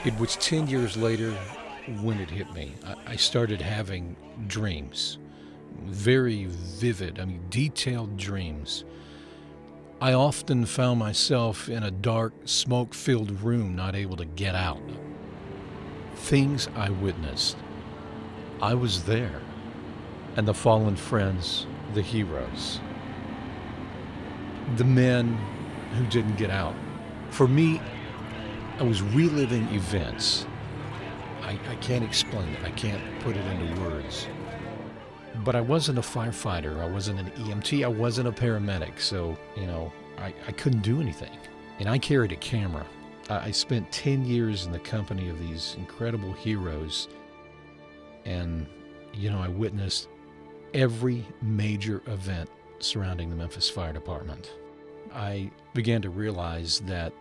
It was 10 years later when it hit me. I started having dreams, very vivid, detailed dreams. I often found myself in a dark, smoke-filled room, not able to get out. Things I witnessed. I was there, and the fallen friends, the heroes, the men who didn't get out. For me, I was reliving events. I can't explain it. I can't put it into words. But I wasn't a firefighter. I wasn't an EMT. I wasn't a paramedic. So, I couldn't do anything. And I carried a camera. I spent 10 years in the company of these incredible heroes. And, I witnessed every major event surrounding the Memphis Fire Department. I began to realize that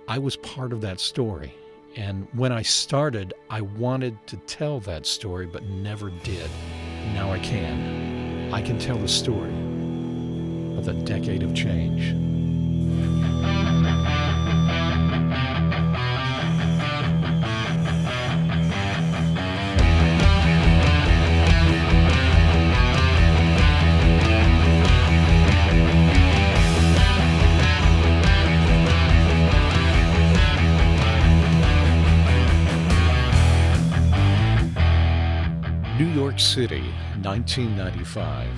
I was part of that story. And when I started, I wanted to tell that story, but never did. Now I can. I can tell the story of the decade of change. New York City, 1995.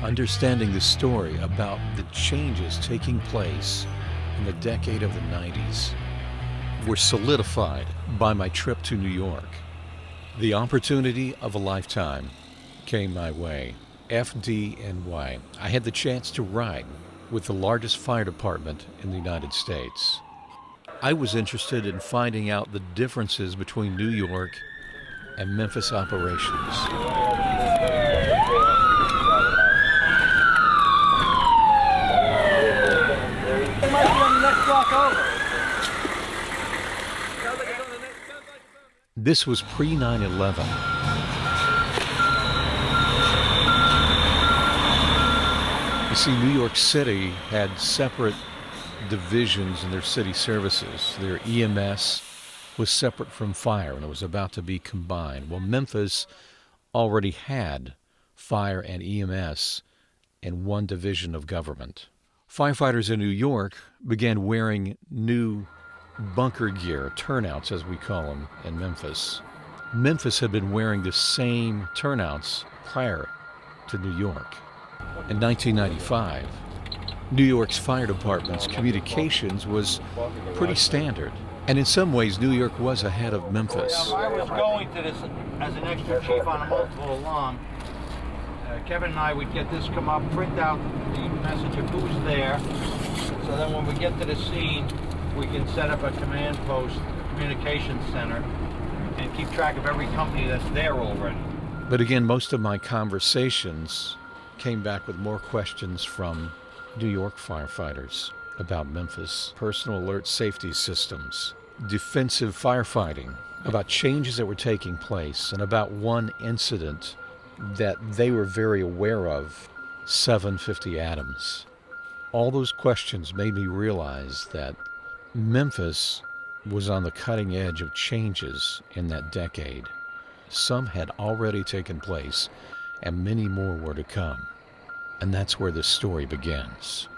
Understanding the story about the changes taking place in the decade of the 90s were solidified by my trip to New York. The opportunity of a lifetime came my way. FDNY. I had the chance to ride with the largest fire department in the United States. I was interested in finding out the differences between New York and Memphis operations. This was pre-9/11. You see, New York City had separate divisions in their city services. Their EMS was separate from fire, and it was about to be combined. Well, Memphis already had fire and EMS in one division of government. Firefighters in New York began wearing new bunker gear, turnouts as we call them, in Memphis. Memphis had been wearing the same turnouts prior to New York. In 1995, New York's fire department's communications was pretty standard. And in some ways, New York was ahead of Memphis. I was going to this as an extra chief on a multiple alarm. Kevin and I would get this come up, print out the message of who's there, so then when we get to the scene, we can set up a command post, a communications center, and keep track of every company that's there already. But again, most of my conversations came back with more questions from New York firefighters about Memphis, personal alert safety systems, defensive firefighting, about changes that were taking place, and about one incident that they were very aware of, 750 Adams. All those questions made me realize that Memphis was on the cutting edge of changes in that decade. Some had already taken place, and many more were to come. And that's where this story begins.